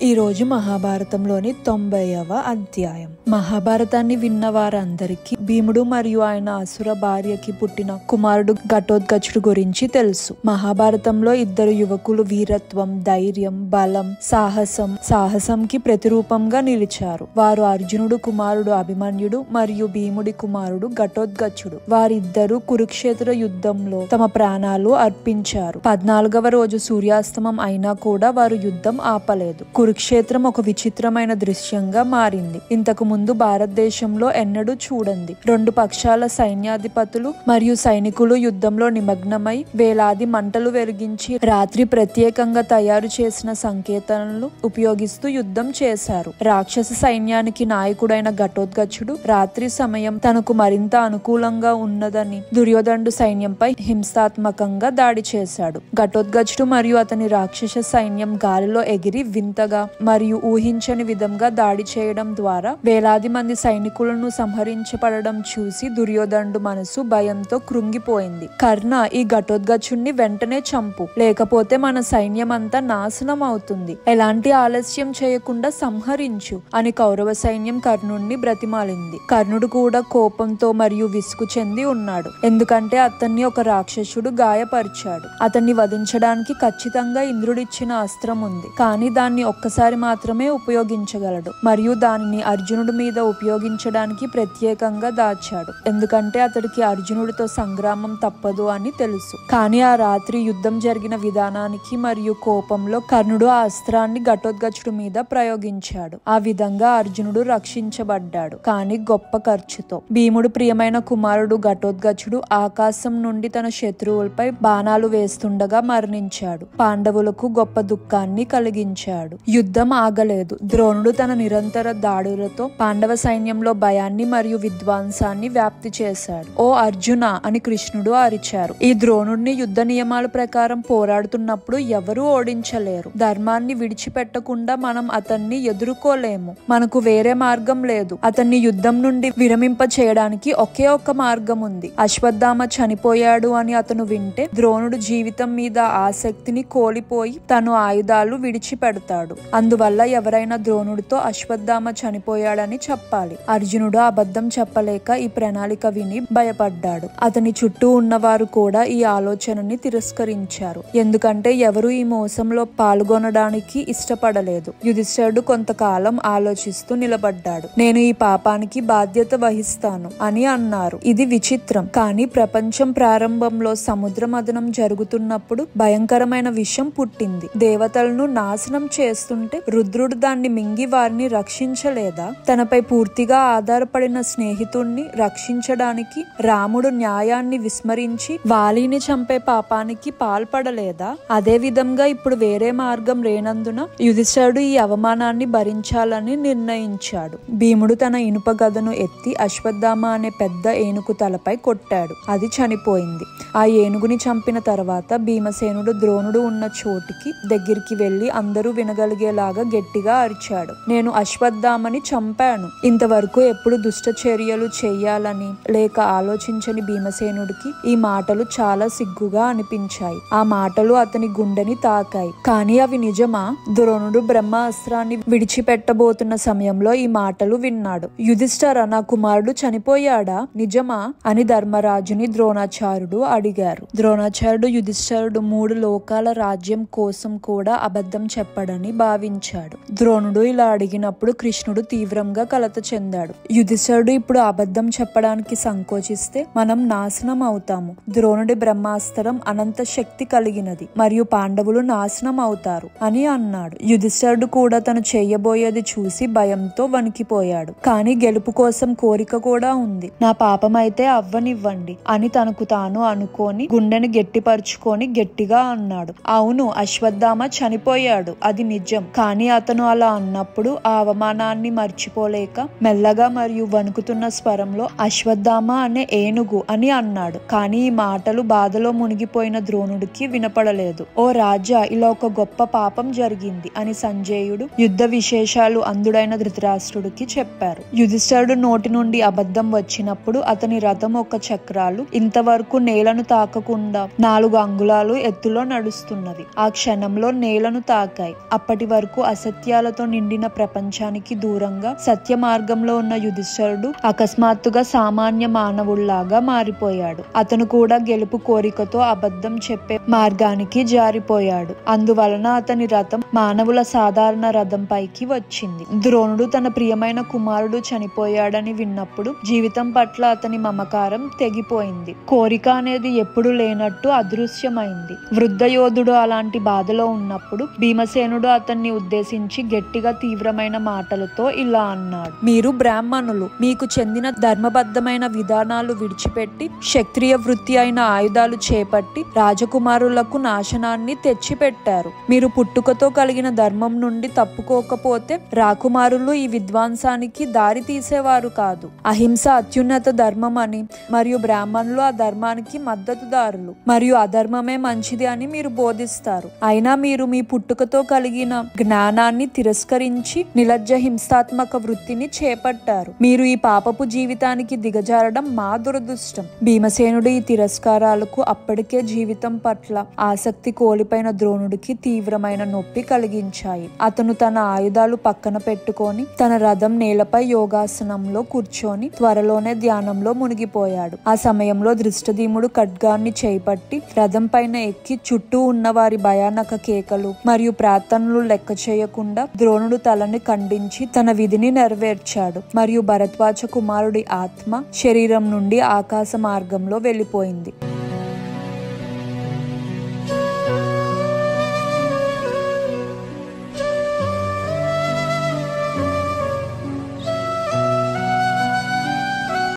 ఈ రోజు మహాభారతంలోని 90వ అధ్యాయం. మహాభారతాన్ని విన్న వారందరికీ భీముడు మరియు ఆయన అసుర భార్యకి పుట్టిన కుమారుడు ఘటోత్కచుడు గురించి తెలుసు. మహాభారతంలో ఇద్దరు యువకులు వీరత్వం, ధైర్యం, బలం, సాహసంకి ప్రతిరూపంగా నిలిచారు. వారు అర్జునుడు కుమారుడు అభిమన్యుడు మరియు భీముడి కుమారుడు ఘటోత్కచుడు. వారిద్దరూ కురుక్షేత్ర యుద్ధంలో తమ ప్రాణాలు అర్పించారు. 14వ రోజు సూర్యాస్తమం అయినా కూడా వారు యుద్ధం ఆపలేదు. కురుక్షేత్రం ఒక విచిత్రమైన దృశ్యంగా మారింది. ఇంతకు ముందు భారతదేశంలో ఎన్నడూ చూడండి. రెండు పక్షాల సైన్యాధిపతులు మరియు సైనికులు యుద్ధంలో నిమగ్నమై వేలాది మంటలు వెలిగించి రాత్రి ప్రత్యేకంగా తయారు చేసిన సంకేతాలను ఉపయోగిస్తూ యుద్ధం చేశారు. రాక్షస సైన్యానికి నాయకుడైన ఘటోత్కచుడు రాత్రి సమయం తనకు మరింత అనుకూలంగా ఉన్నదని దుర్యోధనుడు సైన్యంపై హింసాత్మకంగా దాడి చేశాడు. ఘటోత్కచుడు మరియు అతని రాక్షస సైన్యం గాలిలో ఎగిరి వింతగా మరియు ఊహించని విధంగా దాడి చేయడం ద్వారా వేలాది మంది సైనికులను సంహరించబడడం చూసి దుర్యోధనుడు మనసు భయంతో కృంగిపోయింది. కర్ణ, ఈ ఘటోత్కచుడిని వెంటనే చంపు, లేకపోతే మన సైన్యం అంతా నాశనం అవుతుంది. ఎలాంటి ఆలస్యం చేయకుండా సంహరించు అని కౌరవ సైన్యం కర్ణుడిని బ్రతిమాలింది. కర్ణుడు కూడా కోపంతో మరియు విసుగు చెంది ఉన్నాడు. ఎందుకంటే అతన్ని ఒక రాక్షసుడు గాయపరిచాడు. అతన్ని వధించడానికి ఖచ్చితంగా ఇంద్రుడిచ్చిన అస్త్రం ఉంది, కానీ దాన్ని ఒక్కసారి మాత్రమే ఉపయోగించగలడు మరియు దానిని అర్జునుడి మీద ఉపయోగించడానికి ప్రత్యేకంగా దాచాడు. ఎందుకంటే అతడికి అర్జునుడితో సంగ్రామం తప్పదు అని తెలుసు. కానీ ఆ రాత్రి యుద్ధం జరిగిన విధానానికి మరియు కోపంలో కర్ణుడు ఆ అస్త్రాన్ని ఘటోత్కచుడి మీద ప్రయోగించాడు. ఆ విధంగా అర్జునుడు రక్షించబడ్డాడు, కానీ గొప్ప ఖర్చుతో. భీముడు ప్రియమైన కుమారుడు ఘటోత్కచుడు ఆకాశం నుండి తన శత్రువులపై బాణాలు వేస్తుండగా మరణించాడు. పాండవులకు గొప్ప దుఃఖాన్ని కలిగించాడు. యుద్ధం ఆగలేదు. ద్రోణుడు తన నిరంతర దాడులతో పాండవ సైన్యంలో భయాన్ని మరియు విధ్వంసాన్ని వ్యాప్తి చేశాడు. ఓ అర్జున అని కృష్ణుడు అరిచారు. ఈ ద్రోణుడిని యుద్ధ నియమాల ప్రకారం పోరాడుతున్నప్పుడు ఎవరూ ఓడించలేరు. ధర్మాన్ని విడిచిపెట్టకుండా మనం అతన్ని ఎదుర్కోలేము. మనకు వేరే మార్గం లేదు. అతన్ని యుద్ధం నుండి విరమింప చేయడానికి ఒకే ఒక్క మార్గం ఉంది. అశ్వత్థామ చనిపోయాడు అని అతను వింటే ద్రోణుడు జీవితం మీద ఆసక్తిని కోల్పోయి తను ఆయుధాలు విడిచిపెడతాడు. అందువల్ల ఎవరైనా ద్రోణుడితో అశ్వత్థామ చనిపోయాడని చెప్పాలి. అర్జునుడు అబద్ధం చెప్పలేక ఈ ప్రణాళిక విని భయపడ్డాడు. అతని చుట్టూ ఉన్నవారు కూడా ఈ ఆలోచనని తిరస్కరించారు, ఎందుకంటే ఎవరు ఈ మోసంలో పాల్గొనడానికి ఇష్టపడలేదు. యుధిష్ఠిరుడు కొంతకాలం ఆలోచిస్తూ నిలబడ్డాడు. నేను ఈ పాపానికి బాధ్యత వహిస్తాను అని అన్నారు. ఇది విచిత్రం, కానీ ప్రపంచం ప్రారంభంలో సముద్ర మథనం జరుగుతున్నప్పుడు భయంకరమైన విషం పుట్టింది. దేవతలను నాశనం చేస్తుంటే రుద్రుడు దాన్ని మింగి వారిని రక్షించలేదా? తనపై పూర్తిగా ఆధారపడిన స్నేహితుణ్ణి రక్షించడానికి రాముడు న్యాయాన్ని విస్మరించి వాలిని చంపే పాపానికి పాల్పడలేదా? అదే విధంగా ఇప్పుడు వేరే మార్గం లేనందున యుధిష్ఠిరుడు ఈ అవమానాన్ని భరించాలని నిర్ణయించాడు. భీముడు తన ఇనుప గదను ఎత్తి అశ్వత్థామ అనే పెద్ద ఏనుగు తలపై కొట్టాడు. అది చనిపోయింది. ఆ ఏనుగుని చంపిన తర్వాత భీమసేనుడు ద్రోణుడు ఉన్న చోటికి దగ్గరికి వెళ్లి అందరూ వినగలిగేలాగా గట్టిగా అరిచాడు, నేను అశ్వత్థామని చంపాను. ఇంతవరకు ఎప్పుడు దుష్ట చర్యలు చెయ్యాలని లేక ఆలోచించని భీమసేనుడికి ఈ మాటలు చాలా సిగ్గుగా అనిపించాయి. ఆ మాటలు అతని గుండెని తాకాయి. కానీ అవి నిజమా? ద్రోణుడు బ్రహ్మాస్త్రాన్ని విడిచిపెట్టబోతున్న సమయంలో ఈ మాటలు విన్నాడు. యుధిష్ఠిర, నా కుమారుడు చనిపోయాడా? నిజమా అని ధర్మరాజుని ద్రోణాచార్యుడు అడిగారు. ద్రోణాచార్యుడు యుధిష్ఠిరుడు 3 లోకాల రాజ్యం కోసం కూడా అబద్ధం చెప్పడని భావించాడు. ద్రోణుడు ఇలా అడిగినప్పుడు కృష్ణుడు తీవ్రంగా కలత చెందాడు. యుధిష్ఠిరుడు ఇప్పుడు అబద్ధం చెప్పడానికి సంకోచిస్తే మనం నాశనం అవుతాము. ద్రోణుడి బ్రహ్మాస్త్రం అనంత శక్తి కలిగినది మరియు పాండవులు నాశనం అవుతారు అని అన్నాడు. యుధిష్ఠిరుడు కూడా తను చేయబోయేది చూసి భయంతో వణికిపోయాడు. కానీ గెలుపు కోసం కోరిక కూడా ఉంది. నా పాపం అయితే అవ్వనివ్వండి అని తనకు తాను అనుకోని గుండెని గట్టిపరుచుకొని గట్టిగా అన్నాడు, అవును, అశ్వత్థామ చనిపోయాడు, అది నిజం. కానీ అతను అలా అన్నప్పుడు ఆ అవమానాన్ని మర్చిపోలేక మెల్లగా మరియు వణుకుతున్న స్వరంలో అశ్వత్థామ అనే ఏనుగు అని అన్నాడు. కానీ ఈ మాటలు బాధలో మునిగిపోయిన ద్రోణుడికి వినపడలేదు. ఓ రాజా, ఇలా ఒక గొప్ప పాపం జరిగింది అని సంజయుడు యుద్ధ విశేషాలు అందుడైన ధృతరాష్ట్రుడికి చెప్పారు. యుధిష్ఠిరుడు నోటి నుండి అబద్ధం వచ్చినప్పుడు అతని రథం ఒక చక్రాలు ఇంతవరకు నేలను తాకకుండా 4 అంగుళాలు ఎత్తులో నడుస్తున్నవి. ఆ క్షణంలో నేలను తాకాయి. అప్పటి వరకు అసత్యాలతో నిండిన ప్రపంచానికి దూరంగా సత్య మార్గంలో ఉన్న యుధిష్ఠిరుడు అకస్మాత్తుగా సామాన్య మానవుళ్లాగా మారిపోయాడు. అతను కూడా గెలుపు కోరికతో అబద్ధం చెప్పే మార్గానికి జారిపోయాడు. అందువలన అతని రథం మానవుల సాధారణ రథం పైకి వచ్చింది. ద్రోణుడు తన ప్రియమైన కుమారుడు చనిపోయాడని విన్నప్పుడు జీవితం పట్ల అతని మమకారం తెగిపోయింది. కోరిక అనేది ఎప్పుడు లేనట్టు అదృశ్యమైంది. వృద్ధ యోధుడు అలాంటి బాధలో ఉన్నప్పుడు భీమసేనుడు అతన్ని ఉద్దేశించి గట్టిగా తీవ్రమైన మాటలతో ఇలా అన్నాడు: మీరు బ్రాహ్మణులు, మీకు చెందిన ధర్మబద్ధమైన విధానాలు విడిచిపెట్టి క్షత్రియ వృత్తి అయిన ఆయుధాలు చేపట్టి రాజకుమారులకు నాశనాన్ని తెచ్చిపెట్టారు. మీరు పుట్టుకతో కలిగిన ధర్మం నుండి తప్పుకోకపోతే రాకుమారులు ఈ విధ్వంసానికి దారి తీసేవారు కాదు. అహింస అత్యున్నత ధర్మం అని మరియు బ్రాహ్మణులు ఆ ధర్మానికి మద్దతుదారులు మరియు అధర్మమే మంచిది అని మీరు బోధిస్తారు. అయినా మీరు మీ పుట్టుకతో కలిగిన జ్ఞానాన్ని తిరస్కరించి నిర్లజ్జ హింసాత్మక వృత్తిని చేపట్టారు. మీరు ఈ పాపపు జీవితానికి దిగజారడం మా దురదృష్టం. భీమసేనుడు ఈ తిరస్కారాలకు అప్పటికే జీవితం పట్ల ఆసక్తి కోల్పోయిన ద్రోణుడికి తీవ్రమైన నొప్పి కలిగించాయి. అతను తన ఆయుధాలు పక్కన పెట్టుకొని తన రథం నేలపై యోగాసనంలో కూర్చొని త్వరలోనే ధ్యానంలో మునిగిపోయాడు. ఆ సమయంలో ధృష్టద్యుమ్నుడు ఖడ్గాన్ని చేపట్టి రథం పైన ఎక్కి చుట్టూ ఉన్న వారి భయానక కేకలు మరియు ప్రార్థనలు లెక్క చేయకుండా ద్రోణుడు తలని ఖండించి తన విధిని నెరవేర్చాడు మరియు భరద్వాజ కుమారుడి ఆత్మ శరీరం నుండి ఆకాశ మార్గంలో వెళ్ళిపోయింది.